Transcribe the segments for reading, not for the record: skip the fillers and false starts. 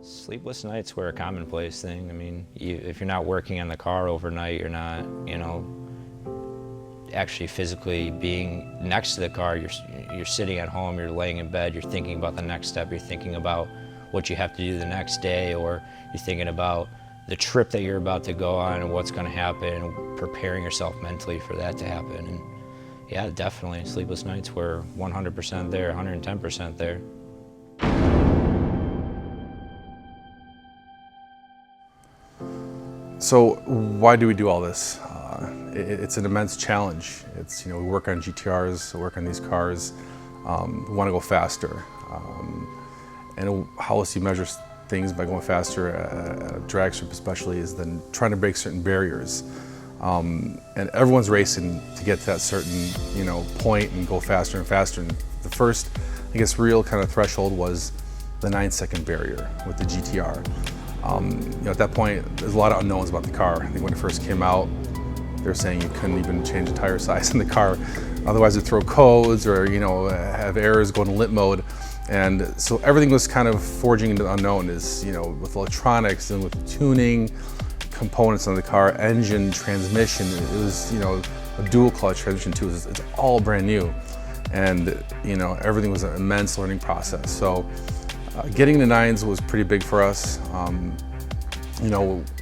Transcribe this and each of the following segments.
Sleepless nights were a commonplace thing. I mean, if you're not working on the car overnight, you're not, actually physically being next to the car. You're sitting at home, you're laying in bed, you're thinking about the next step, you're thinking about what you have to do the next day, or you're thinking about the trip that you're about to go on and what's going to happen, and preparing yourself mentally for that to happen. And yeah, definitely, sleepless nights were 100% there, 110% there. So why do we do all this? It's an immense challenge. It's, we work on GTRs, we work on these cars, we want to go faster. And how else you measure things by going faster at a drag strip especially is then trying to break certain barriers. And everyone's racing to get to that certain, point and go faster and faster. And the first, I guess, real kind of threshold was the 9-second barrier with the GTR. At that point, there's a lot of unknowns about the car. I think when it first came out, they were saying you couldn't even change the tire size in the car. Otherwise it'd throw codes or, have errors, go into lit mode. And so everything was kind of forging into the unknown with electronics and with tuning, components on the car, engine, transmission. It was, a dual clutch transmission too. It's all brand new. And, everything was an immense learning process. So getting the 9s was pretty big for us.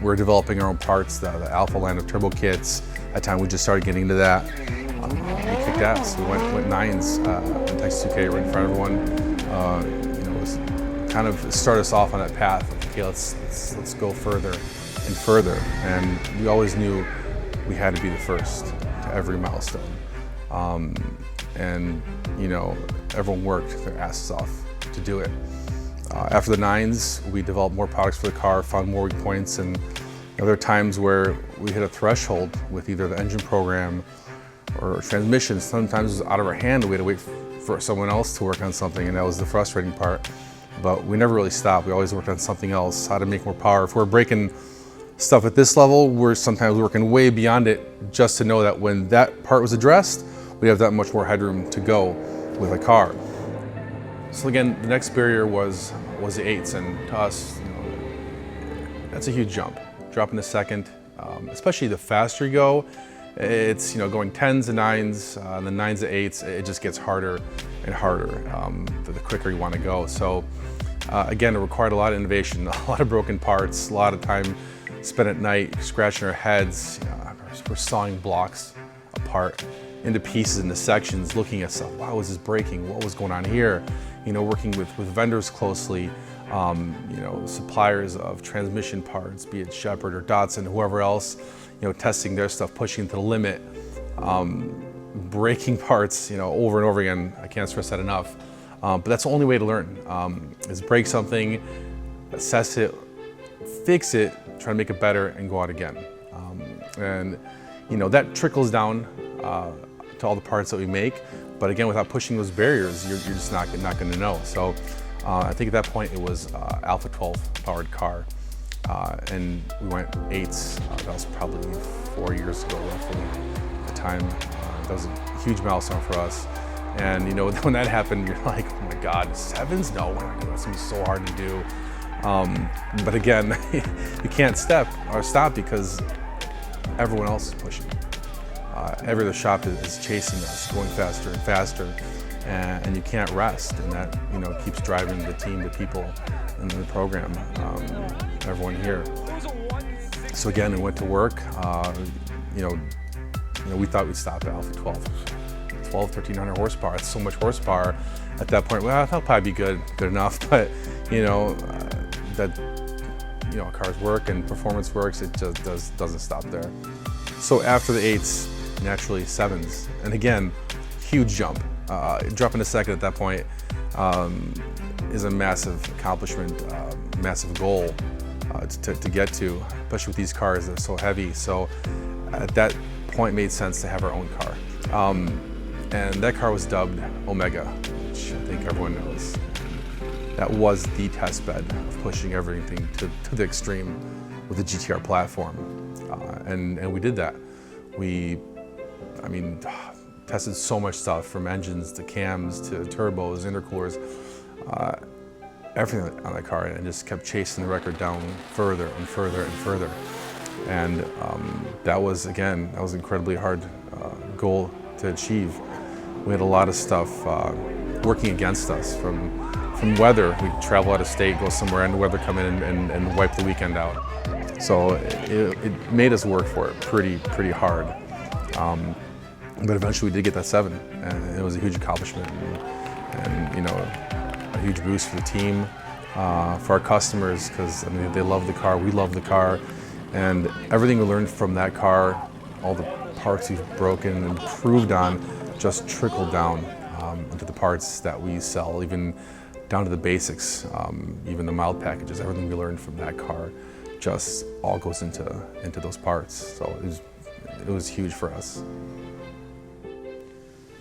We're developing our own parts, the Alpha line of turbo kits. At the time we just started getting into that. We kicked ass. We went 9s in Texas 2K right in front of everyone. It was kind of started us off on that path. Okay, let's go further and further. And we always knew we had to be the first to every milestone. Everyone worked their asses off to do it. After the 9s, we developed more products for the car, found more weak points, and there are times where we hit a threshold with either the engine program or transmission. Sometimes it was out of our hand. We had to wait for someone else to work on something, and that was the frustrating part. But we never really stopped. We always worked on something else, how to make more power. If we're breaking stuff at this level, we're sometimes working way beyond it just to know that when that part was addressed, we have that much more headroom to go with a car. So again, the next barrier was the 8s, and to us, that's a huge jump. Dropping a second, especially the faster you go, it's going 10s to 9s, and then 9s to 8s, it just gets harder and harder the quicker you want to go. So again, it required a lot of innovation, a lot of broken parts, a lot of time spent at night scratching our heads. We're sawing blocks apart into pieces, into sections, looking at stuff. Wow, was this breaking? What was going on here? Working with vendors closely, suppliers of transmission parts, be it Shepherd or Datsun, whoever else, testing their stuff, pushing to the limit, breaking parts, over and over again. I can't stress that enough. But that's the only way to learn, is break something, assess it, fix it, try to make it better, and go out again. That trickles down to all the parts that we make. But again, without pushing those barriers, you're just not going to know. So I think at that point it was Alpha 12 powered car, and we went 8s. That was probably 4 years ago, roughly. At the time, that was a huge milestone for us. And when that happened, you're like, oh my God, 7s? No, that's gonna be so hard to do. But again, you can't stop because everyone else is pushing. Every other shop is chasing us, going faster and faster, and you can't rest, and that keeps driving the team, the people in the program, everyone here. So again, we went to work. We thought we'd stop at Alpha 1,300 horsepower. That's so much horsepower. At that point, well, that'll probably be good enough. But cars work and performance works. It just doesn't stop there. So after the 8s, naturally 7s, and again, huge jump. Dropping a second at that point is a massive accomplishment, massive goal to get to, especially with these cars that are so heavy. So at that point, it made sense to have our own car, and that car was dubbed Omega, which I think everyone knows. That was the test bed of pushing everything to the extreme with the GTR platform, and we did that. We tested so much stuff, from engines to cams to turbos, intercoolers. everything on that car and just kept chasing the record down further and further and further. And that was an incredibly hard goal to achieve. We had a lot of stuff working against us from weather. We'd travel out of state, go somewhere, and the weather come in and wipe the weekend out. So it made us work for it pretty hard. But eventually we did get that 7, and it was a huge accomplishment, and you know, a huge boost for the team, for our customers, because I mean, they love the car, we love the car, and everything we learned from that car, all the parts we've broken and improved on, just trickled down into the parts that we sell, even down to the basics, even the mild packages. Everything we learned from that car just all goes into those parts. So it was huge for us.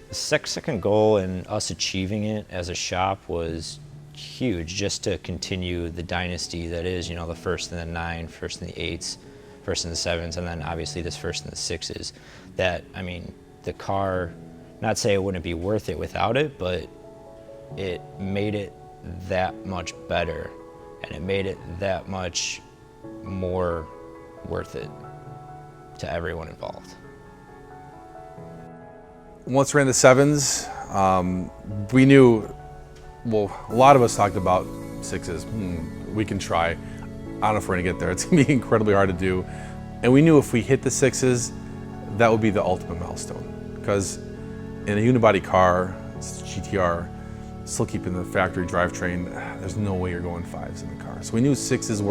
The second goal and us achieving it as a shop was huge, just to continue the dynasty that is, you know, the first and the 9, first and the 8s, first and the 7s, and then obviously this first and the 6s. That, I mean, the car, not say it wouldn't be worth it without it, but it made it that much better, and it made it that much more worth it to everyone involved. Once we ran the 7s, we knew, well, a lot of us talked about 6s. We can try. I don't know if we're gonna get there. It's gonna be incredibly hard to do. And we knew if we hit the 6s, that would be the ultimate milestone. Because in a unibody car, it's GTR, still keeping the factory drivetrain, there's no way you're going 5s in the car. So we knew 6s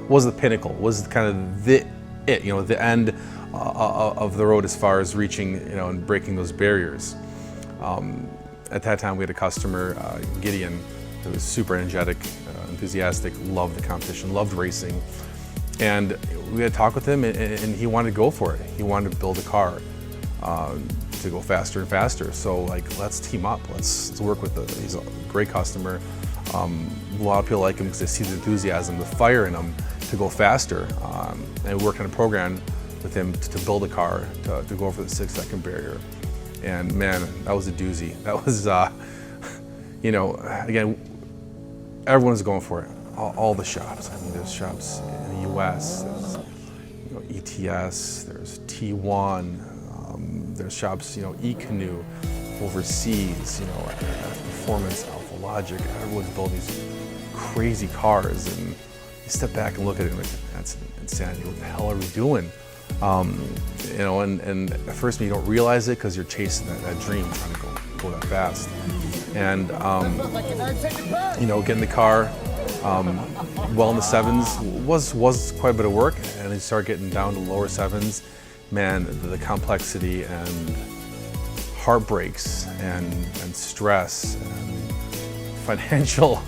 was the pinnacle, was kind of the end of the road as far as reaching, you know, and breaking those barriers. At that time, we had a customer, Gideon, who was super energetic, enthusiastic, loved the competition, loved racing. And we had a talk with him, and he wanted to go for it. He wanted to build a car to go faster and faster. So, like, let's team up. Let's work with he's a great customer. A lot of people like him because they see the enthusiasm, the fire in him to go faster. And we worked on a program with him to build a car to go over the 6-second barrier. And man, that was a doozy. That was, you know, again, everyone was going for it. All the shops. I mean, there's shops in the US, there's, you know, ETS, there's T1, there's shops, you know, eCanoe, overseas, you know, Performance, Alpha Logic. Everyone's building these crazy cars, and you step back and look at it and like, that's insanity. What the hell are we doing? You know, and at first you don't realize it because you're chasing that dream, trying to go that fast. And you know, getting the car well in the 7s was quite a bit of work, and then you start getting down to lower 7s. Man, the complexity and heartbreaks and stress and financial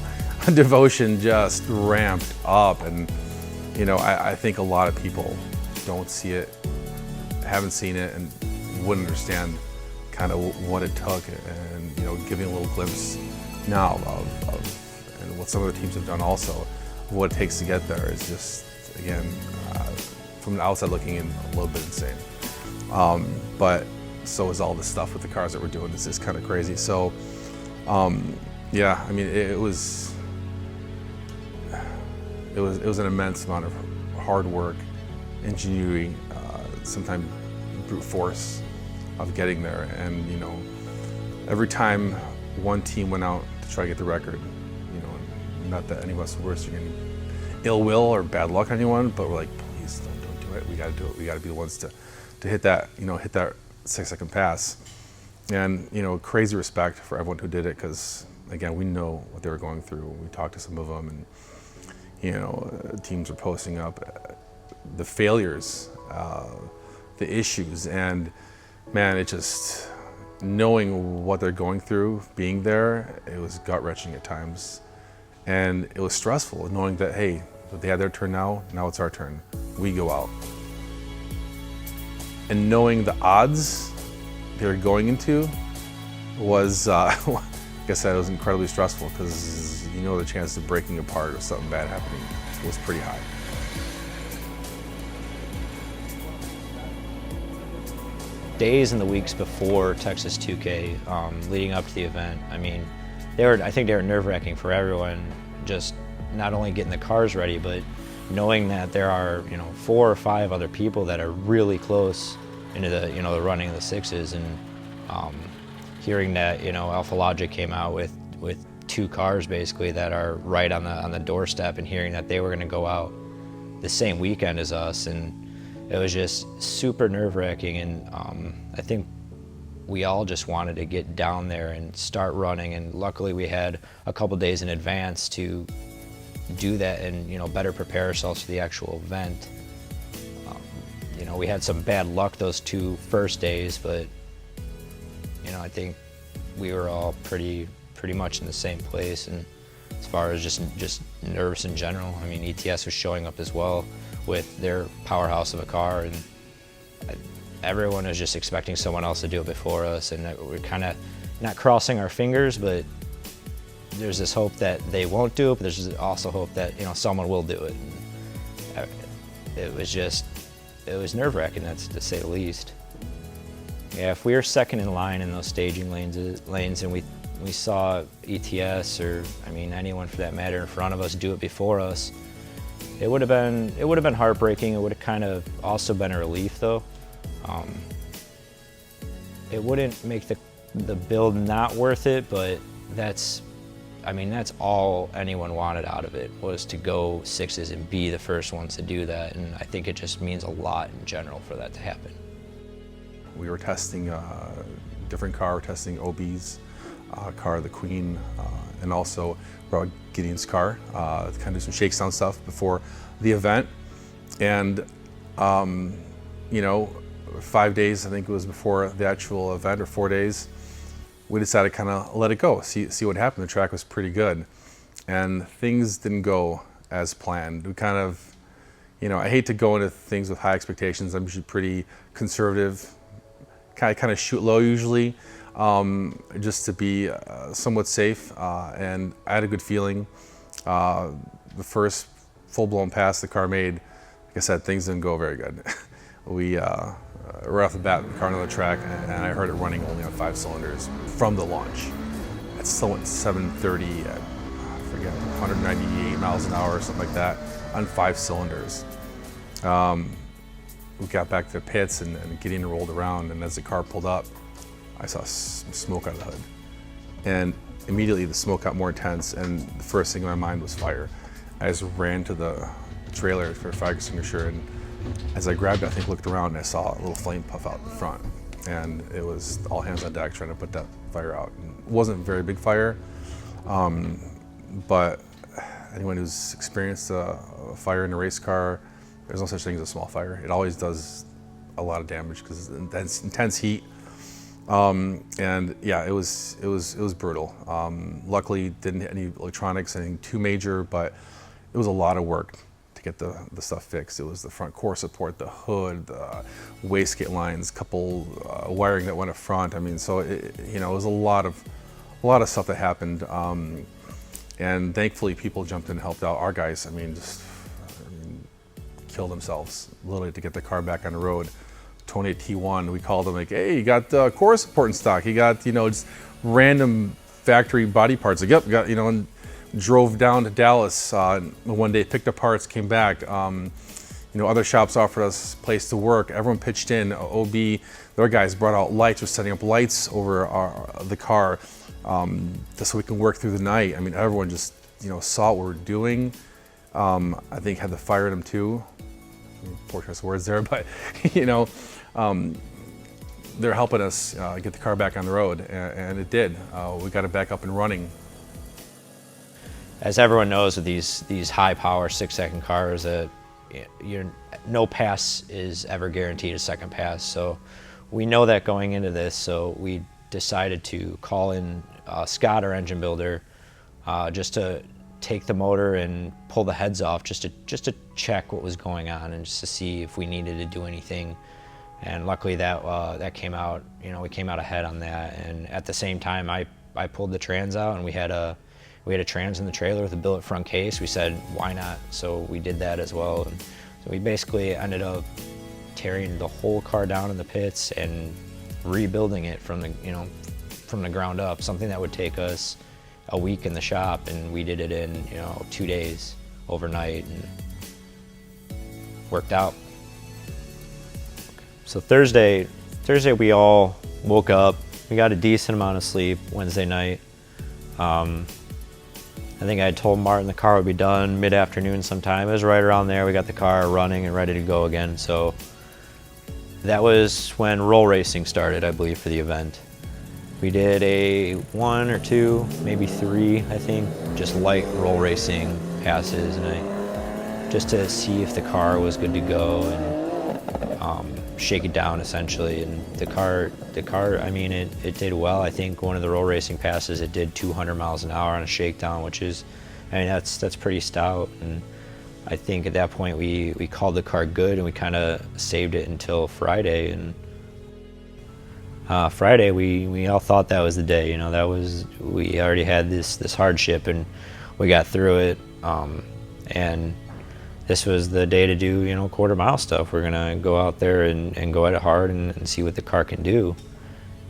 devotion just ramped up. And you know, I think a lot of people don't see it, haven't seen it, and wouldn't understand kind of what it took. And you know, giving a little glimpse now of and what some of the teams have done also, of what it takes to get there is just, again, from the outside looking in, a little bit insane. But so is all the stuff with the cars that we're doing. This is kind of crazy. So yeah, I mean, it was an immense amount of hard work, ingenuity, sometimes brute force of getting there. And you know, every time one team went out to try to get the record, you know, not that any of us were any ill will or bad luck on anyone, but we're like, please don't do it. We got to do it. We got to be the ones to hit that, you know, hit that 6-second pass. And you know, crazy respect for everyone who did it, because again, we know what they were going through. We talked to some of them, and you know, teams were posting up the failures, the issues, and man, it just, knowing what they're going through, being there, it was gut-wrenching at times. And it was stressful, knowing that, hey, they had their turn now it's our turn. We go out. And knowing the odds they were going into was, like I said, it was incredibly stressful, because you know the chance of breaking apart or something bad happening was pretty high. Days and the weeks before Texas 2K, leading up to the event, I mean, I think they were nerve-wracking for everyone, just not only getting the cars ready, but knowing that there are 4 or 5 other people that are really close into the the running of the sixes, and hearing that Alpha Logic came out with 2 cars basically that are right on the doorstep, and hearing that they were going to go out the same weekend as us, and it was just super nerve-wracking. And I think we all just wanted to get down there and start running, and luckily we had a couple days in advance to do that and better prepare ourselves for the actual event. We had some bad luck those 2 first days, but I think we were all pretty much in the same place. And as far as just nerves in general, I mean, ETS was showing up as well with their powerhouse of a car, and everyone was just expecting someone else to do it before us, and we're kind of not crossing our fingers, but there's this hope that they won't do it, but there's also hope that someone will do it. And it was nerve-wracking, that's to say the least. Yeah, if we were second in line in those staging lanes and we saw ETS, or I mean anyone for that matter, in front of us do it before us, it would have been heartbreaking. It would have kind of also been a relief, though. It wouldn't make the build not worth it, but that's all anyone wanted out of it, was to go sixes and be the first ones to do that. And I think it just means a lot in general for that to happen. We were testing a different car, testing OB's car, the Queen, and also brought Gideon's car, to kind of do some shakedown stuff before the event. And 5 days, I think it was before the actual event, or 4 days, we decided to kind of let it go, see what happened. The track was pretty good, and things didn't go as planned. We kind of, I hate to go into things with high expectations. I'm usually pretty conservative, kind of shoot low usually, just to be somewhat safe. And I had a good feeling. The first full-blown pass the car made, like I said, things didn't go very good. We right off the bat, the car on the track, and I heard it running only on 5 cylinders from the launch. At 730, I forget, 198 miles an hour or something like that, on 5 cylinders. We got back to the pits, and Gideon rolled around, and as the car pulled up, I saw some smoke out of the hood. And immediately the smoke got more intense, and the first thing in my mind was fire. I just ran to the trailer for a fire extinguisher, and as I grabbed it, I think looked around, and I saw a little flame puff out in front. And it was all hands on deck trying to put that fire out. And it wasn't a very big fire, but anyone who's experienced a fire in a race car, there's no such thing as a small fire. It always does a lot of damage because it's intense heat. And yeah, it was brutal. Luckily, didn't hit any electronics, anything too major, but it was a lot of work to get the stuff fixed. It was the front core support, the hood, the wastegate lines, couple wiring that went up front. I mean, so it was a lot of stuff that happened. And thankfully, people jumped in and helped out. Our guys, killed themselves literally to get the car back on the road. Tony at T1, we called him like, hey, you got core support in stock? You got just random factory body parts? Like, yep, got and drove down to Dallas one day, picked up parts, came back. Other shops offered us a place to work. Everyone pitched in. OB, their guys brought out lights. We're setting up lights over the car just so we can work through the night. I mean, everyone just saw what we were doing. I think had the fire in them too. Poor choice of words there, but they're helping us get the car back on the road, and it did. We got it back up and running. As everyone knows, with these high-power 6-second cars, no pass is ever guaranteed a second pass. So we know that going into this. So we decided to call in Scott, our engine builder, just to take the motor and pull the heads off, just to check what was going on and just to see if we needed to do anything. And luckily that came out. We came out ahead on that. And at the same time, I pulled the trans out, and we had a trans in the trailer with a billet front case. We said, why not? So we did that as well. And so we basically ended up tearing the whole car down in the pits and rebuilding it from the ground up. Something that would take us a week in the shop, and we did it in, you know, 2 days overnight, and worked out. So Thursday we all woke up. We got a decent amount of sleep Wednesday night. I think I had told Martin the car would be done mid-afternoon sometime. It was right around there. We got the car running and ready to go again. So that was when roll racing started, I believe, for the event. We did a 1 or 2, maybe 3, I think, just light roll racing passes, and just to see if the car was good to go and shake it down essentially. And the car, I mean, it did well. I think one of the roll racing passes, it did 200 miles an hour on a shakedown, which is, I mean, that's pretty stout. And I think at that point we called the car good, and we kind of saved it until Friday. And Friday we all thought that was the day. You know, that was, we already had this hardship and we got through it. And this was the day to do, you know, quarter mile stuff. We're gonna go out there and go at it hard and see what the car can do.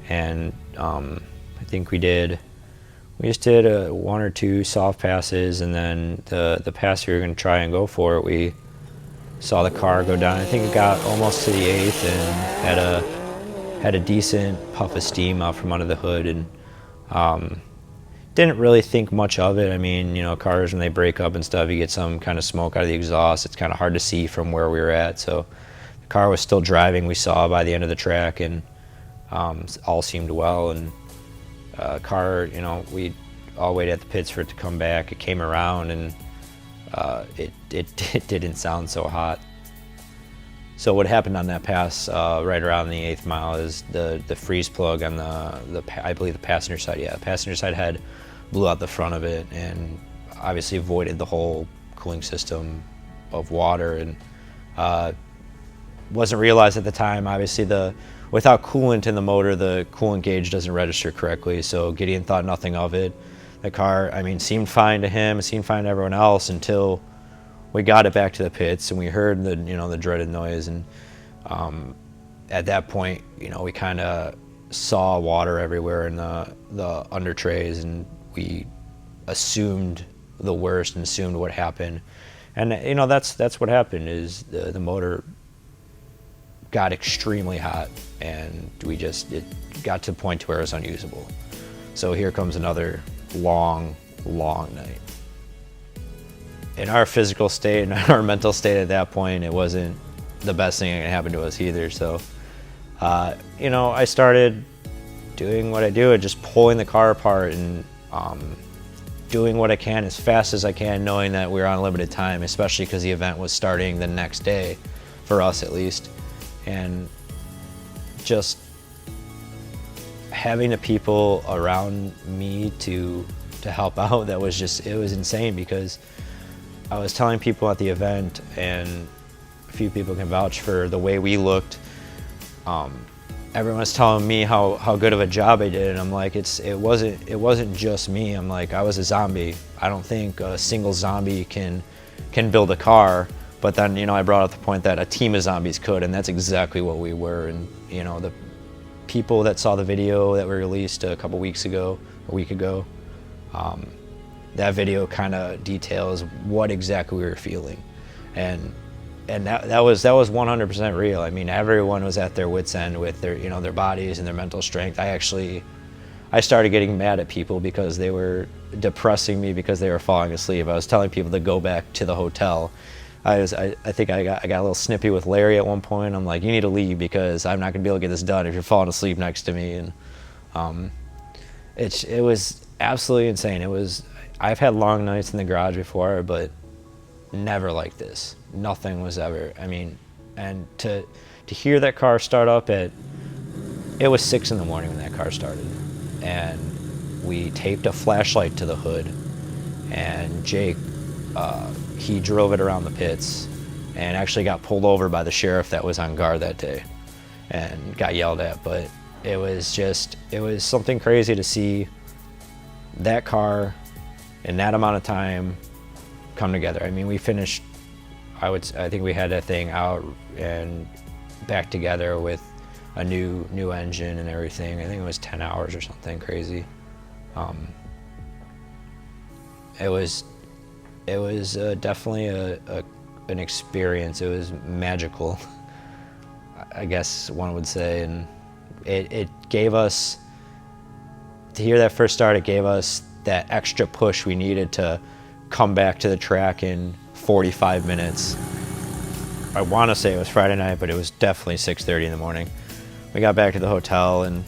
And I think we just did 1 or 2 soft passes, and then the pass we were gonna try and go for it, we saw the car go down. I think it got almost to the 8th and had a decent puff of steam out from under the hood, and didn't really think much of it. I mean, you know, cars when they break up and stuff, you get some kind of smoke out of the exhaust. It's kind of hard to see from where we were at. So the car was still driving, we saw by the end of the track, and all seemed well. And car, you know, we all waited at the pits for it to come back. It came around, and it didn't sound so hot. So what happened on that pass right around the 8th mile is the freeze plug on I believe the passenger side. Yeah, the passenger side head blew out the front of it, and obviously voided the whole cooling system of water. And wasn't realized at the time. Obviously, without coolant in the motor, the coolant gauge doesn't register correctly. So Gideon thought nothing of it. The car, I mean, seemed fine to him. It seemed fine to everyone else until we got it back to the pits and we heard the dreaded noise. And at that point, you know, we kind of saw water everywhere in the under trays, and we assumed the worst and assumed what happened. And you know, that's what happened. Is the motor got extremely hot, and it got to the point to where it was unusable. So here comes another long night. In our physical state and our mental state at that point, it wasn't the best thing that could happen to us either. So, you know, I started doing what I do, and just pulling the car apart and doing what I can as fast as I can, knowing that we were on limited time, especially because the event was starting the next day, for us at least. And just having the people around me to help out, it was insane, because I was telling people at the event, and a few people can vouch for the way we looked. Everyone was telling me how good of a job I did, and I'm like, it wasn't just me. I'm like, I was a zombie. I don't think a single zombie can build a car. But then, you know, I brought up the point that a team of zombies could, and that's exactly what we were. And you know, the people that saw the video that we released a week ago, that video kind of details what exactly we were feeling, and that was 100% real. I mean, everyone was at their wits' end with their bodies and their mental strength. I started getting mad at people because they were depressing me because they were falling asleep. I was telling people to go back to the hotel. I think I got a little snippy with Larry at one point. I'm like, you need to leave because I'm not gonna be able to get this done if you're falling asleep next to me. And it was absolutely insane. I've had long nights in the garage before, but never like this. Nothing was ever. I mean, and to hear that car start up it was 6 in the morning when that car started, and we taped a flashlight to the hood, and Jake, he drove it around the pits and actually got pulled over by the sheriff that was on guard that day and got yelled at. But it was something crazy to see that car in that amount of time come together. I mean, we finished, I think we had that thing out and back together with a new engine and everything. I think it was 10 hours or something crazy. it was definitely an experience. It was magical, I guess one would say, and it gave us, to hear that first start, it gave us that extra push we needed to come back to the track in 45 minutes. I want to say it was Friday night, but it was definitely 6:30 in the morning. We got back to the hotel, and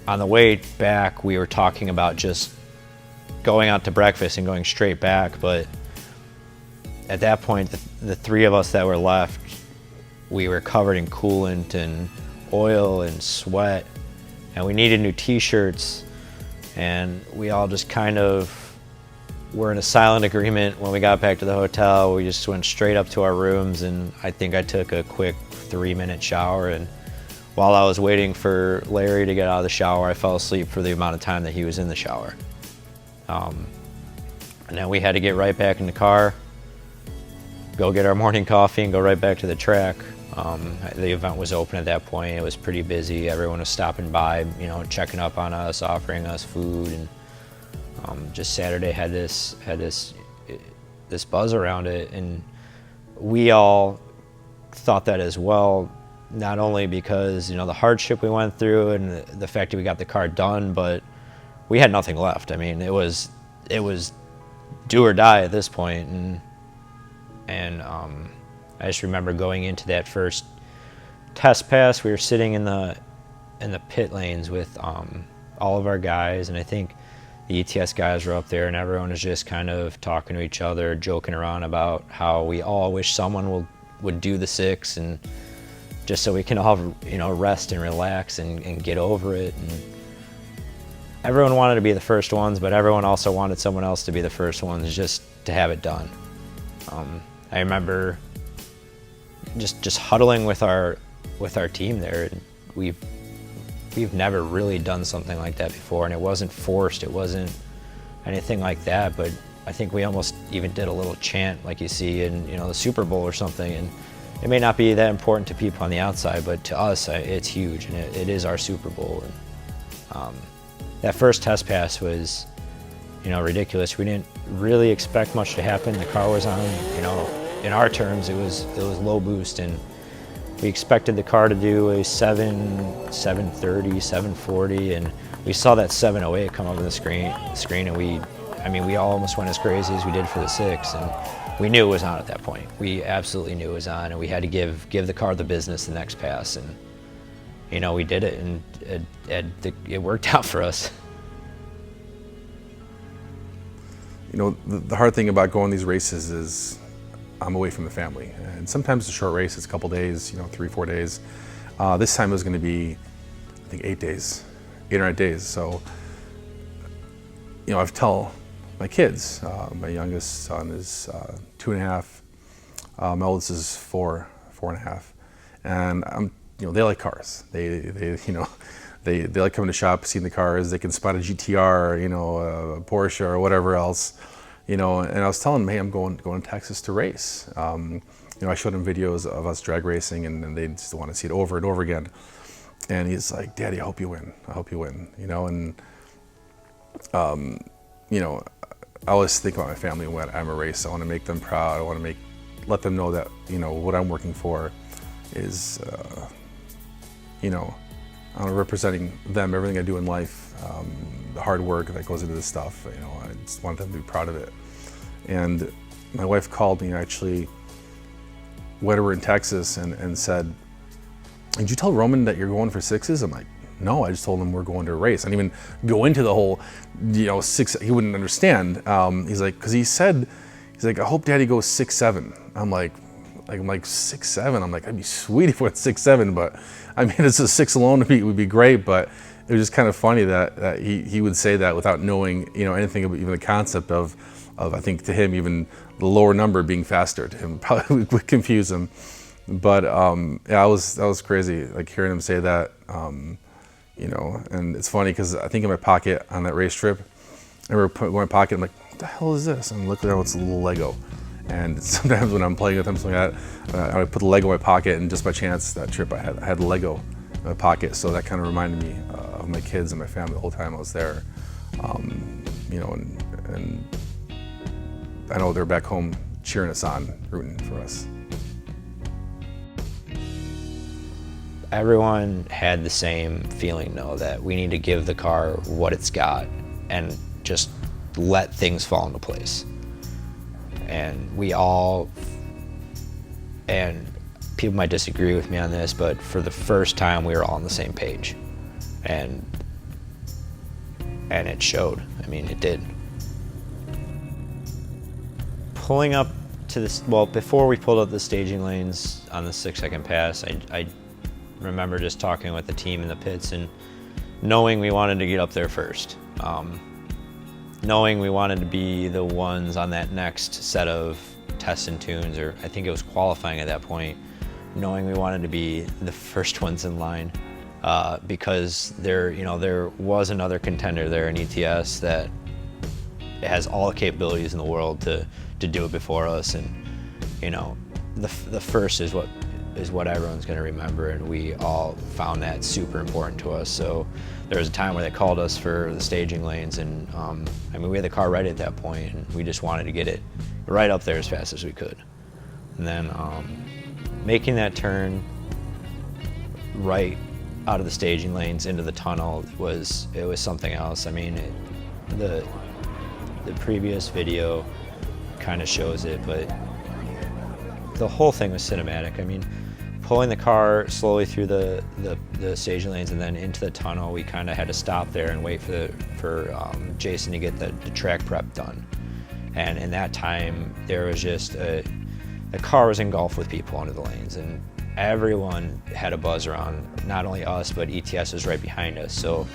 on the way back, we were talking about just going out to breakfast and going straight back, but at that point, the three of us that were left, we were covered in coolant and oil and sweat, and we needed new t-shirts, and we all just kind of were in a silent agreement. When we got back to the hotel, we just went straight up to our rooms, and I think I took a quick 3-minute shower, and while I was waiting for Larry to get out of the shower, I fell asleep for the amount of time that he was in the shower. And then we had to get right back in the car, go get our morning coffee, and go right back to the track. The event was open at that point. It was pretty busy. Everyone was stopping by, you know, checking up on us, offering us food, and just Saturday had this buzz around it, and we all thought that as well. Not only because, you know, the hardship we went through and the fact that we got the car done, but we had nothing left. I mean, it was do or die at this point, and I just remember going into that first test pass. We were sitting in the pit lanes with all of our guys, and I think the ETS guys were up there, and everyone was just kind of talking to each other, joking around about how we all wish someone would do the 6, and just so we can all, you know, rest and relax and get over it. And everyone wanted to be the first ones, but everyone also wanted someone else to be the first ones, just to have it done. I remember just huddling with our team there. We've never really done something like that before, and it wasn't forced. It wasn't anything like that. But I think we almost even did a little chant like you see in, you know, the Super Bowl or something. And it may not be that important to people on the outside, but to us, it's huge, and it is our Super Bowl. And that first test pass was, you know, ridiculous. We didn't really expect much to happen. The car was on, you know, in our terms, it was low boost, and we expected the car to do a 730, 740, and we saw that 708 come up on the screen, and we all almost went as crazy as we did for the 6, and we knew it was on at that point. We absolutely knew it was on, and we had to give the car the business the next pass, and, you know, we did it, and it worked out for us. You know, the hard thing about going these races is I'm away from the family, and sometimes it's a short race, it's a couple days, you know, 3-4 days. This time it was going to be, I think, 8 or 9 days. So, you know, I've tell my kids. My youngest son is 2.5. My oldest is 4.5, and you know, they like cars. They you know, they like coming to shop, seeing the cars. They can spot a GTR, you know, a Porsche or whatever else. You know, and I was telling him, hey, I'm going to Texas to race. You know, I showed him videos of us drag racing, and they just want to see it over and over again. And he's like, Daddy, I hope you win. I hope you win. You know, and you know, I always think about my family when I'm a race. I want to make them proud. I want to let them know that, you know, what I'm working for is, you know, I'm representing them, everything I do in life, the hard work that goes into this stuff. You know, I just want them to be proud of it. And my wife called me actually when we were in Texas and said, did you tell Roman that you're going for 6s? I'm like, no, I just told him we're going to a race. I didn't even go into the whole, you know, 6, he wouldn't understand. He's like, because he's like, I hope Daddy goes 6-7. I'm like 6-7. I'm like, that'd be sweet if it went 6-7, but I mean, it's a 6 alone would be great, but it was just kind of funny that he would say that without knowing, you know, anything about even the concept of I think to him, even the lower number being faster to him probably would confuse him. But yeah, that was crazy, like hearing him say that, you know. And it's funny because I think in my pocket on that race trip, I remember putting my pocket, I'm like, what the hell is this? And looking down, it's a little Lego. And sometimes when I'm playing with them, something like that, I would put the Lego in my pocket, and just by chance that trip I had Lego in my pocket, so that kind of reminded me of my kids and my family the whole time I was there. You know, and I know they're back home cheering us on, rooting for us. Everyone had the same feeling though, that we need to give the car what it's got and just let things fall into place. And and people might disagree with me on this, but for the first time we were all on the same page. And it showed. I mean, it did. Pulling up to this, well, before we pulled up the staging lanes on the 6-second pass, I remember just talking with the team in the pits and knowing we wanted to get up there first. Knowing we wanted to be the ones on that next set of tests and tunes, or I think it was qualifying at that point, knowing we wanted to be the first ones in line, because there was another contender there in ETS that has all the capabilities in the world to do it before us, and the first is what everyone's going to remember, and we all found that super important to us. So there was a time where they called us for the staging lanes, and I mean, we had the car ready at that point, and we just wanted to get it right up there as fast as we could. And then making that turn right out of the staging lanes into the tunnel was something else. I mean, the previous video kind of shows it, but the whole thing was cinematic. I mean, pulling the car slowly through the staging lanes and then into the tunnel, we kind of had to stop there and wait for Jason to get the track prep done. And in that time, there was just the car was engulfed with people under the lanes, and everyone had a buzz around. Not only us, but ETS was right behind us. So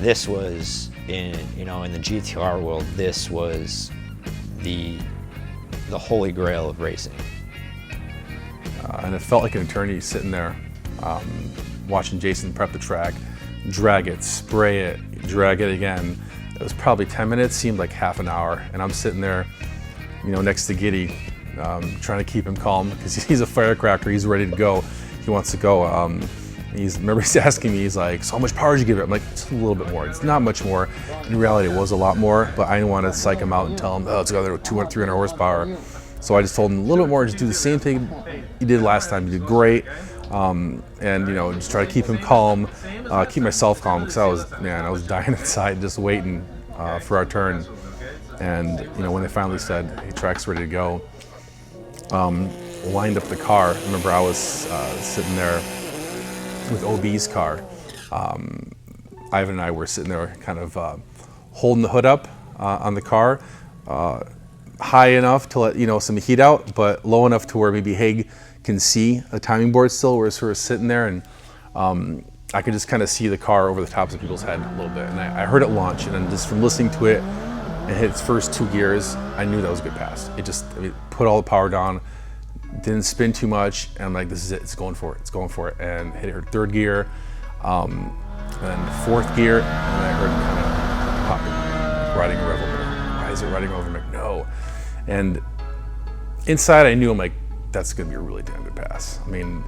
this was in the GTR world, this was the holy grail of racing. And it felt like an eternity sitting there, watching Jason prep the track, drag it, spray it, drag it again. It was probably 10 minutes, seemed like half an hour. And I'm sitting there, next to Giddy, trying to keep him calm because he's a firecracker. He's ready to go. He wants to go. Remember he's asking me, he's like, so how much power did you give it? I'm like, it's a little bit more. It's not much more. In reality, it was a lot more, but I didn't want to psych him out and tell him, oh, it's got 200, 300 horsepower. So I just told him a little bit more, just do the same thing you did last time. You did great. And just try to keep him calm, keep myself calm, because I was dying inside just waiting for our turn. And when they finally said, hey, track's ready to go, lined up the car. I remember I was sitting there with OB's car. Ivan and I were sitting there kind of holding the hood up on the car, high enough to let some heat out, but low enough to where maybe Haig can see a timing board still. We're sort of sitting there, and I could just kind of see the car over the tops of people's head a little bit. And I heard it launch, and then just from listening to it and hit its first 2 gears, I knew that was a good pass. It just put all the power down, didn't spin too much, and I'm like, this is it, it's going for it, and hit her 3rd gear, and then 4th gear, and I heard it kind of popping, riding a revel. Why is it riding over? I'm like, no. And inside I knew, I'm like, that's gonna be a really damn good pass. I mean,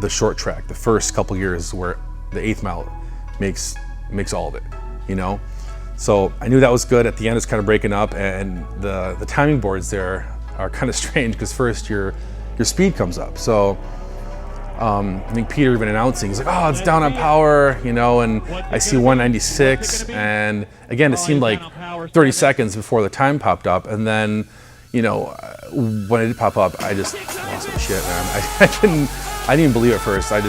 the short track, the first couple years where the 8th mile makes all of it, So I knew that was good. At the end, it's kind of breaking up, and the timing boards there are kind of strange because first your speed comes up. So I think Peter even announcing, he's like, oh, it's down on power, and I see 196, and again, it seemed like 30 seconds before the time popped up, and then, when it did pop up, I just lost my shit, man. I didn't even believe it first. I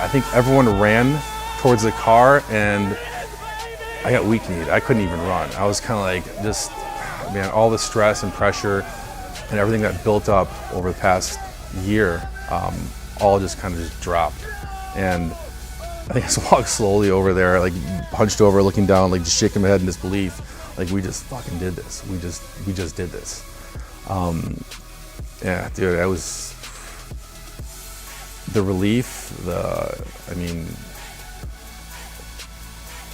think everyone ran towards the car, and I got weak-kneed. I couldn't even run. I was kind of like, man, all the stress and pressure and everything that built up over the past year, all just kind of just dropped. And I think I just walked slowly over there, like hunched over, looking down, like just shaking my head in disbelief. Like, we just fucking did this. We just did this. Yeah, dude, that was the relief,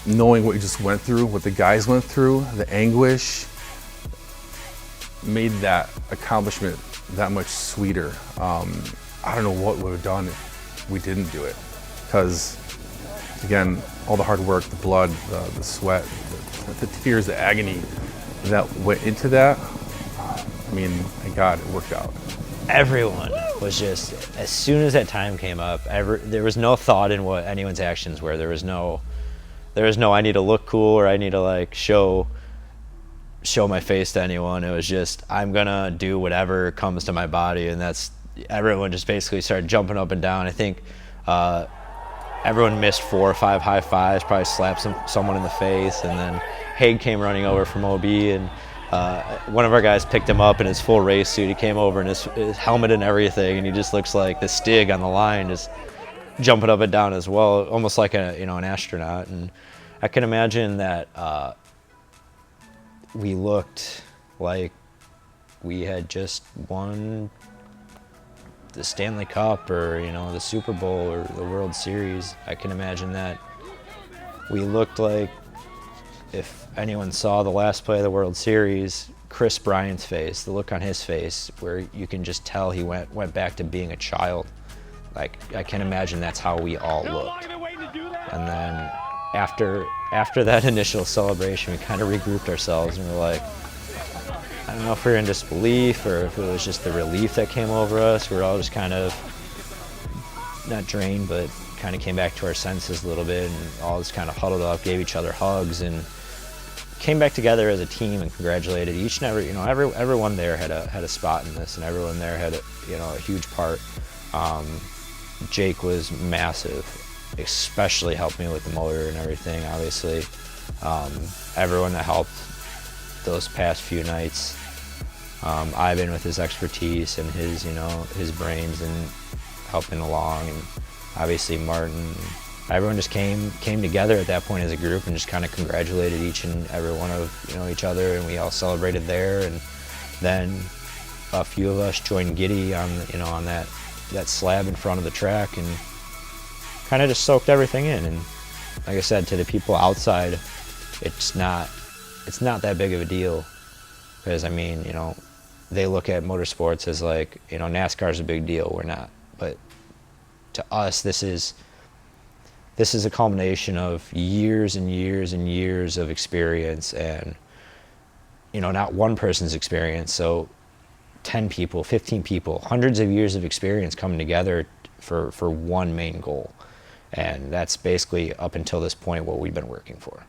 knowing what you just went through, what the guys went through, the anguish, made that accomplishment that much sweeter. I don't know what we would have done if we didn't do it. Because, again, all the hard work, the blood, the sweat, the tears, the agony that went into that, I mean, thank God it worked out. Everyone was just, as soon as that time came up, there was no thought in what anyone's actions were. There was no I need to look cool, or I need to like show my face to anyone. It was just, I'm gonna do whatever comes to my body, and everyone just basically started jumping up and down. I think everyone missed 4 or 5 high fives, probably slapped someone in the face, and then Haig came running over from OB, and one of our guys picked him up in his full race suit. He came over in his helmet and everything, and he just looks like the Stig on the line, just jumping up and down as well, almost like an astronaut. And I can imagine that we looked like we had just won the Stanley Cup, or the Super Bowl, or the World Series. I can imagine that we looked like, if anyone saw the last play of the World Series, Chris Bryant's face, the look on his face, where you can just tell he went back to being a child. Like, I can imagine that's how we all looked. And then after that initial celebration, we kind of regrouped ourselves, and we're like, I don't know if we were in disbelief or if it was just the relief that came over us. We were all just kind of, not drained, but kind of came back to our senses a little bit, and all just kind of huddled up, gave each other hugs, and came back together as a team and congratulated each and every, everyone there had a spot in this, and everyone there had a huge part. Jake was massive, especially helped me with the motor and everything, obviously. Everyone that helped those past few nights, Ivan with his expertise and his brains and helping along, and obviously Martin. Everyone just came together at that point as a group and just kind of congratulated each and every one of each other, and we all celebrated there. And then a few of us joined Giddy on that slab in front of the track, and kind of just soaked everything in. And like I said, to the people outside, it's not that big of a deal, because I mean, they look at motorsports as like, NASCAR's a big deal. We're not, but to us, this is a culmination of years and years and years of experience, and not one person's experience. So 10 people, 15 people, hundreds of years of experience coming together for one main goal. And that's basically, up until this point, what we've been working for.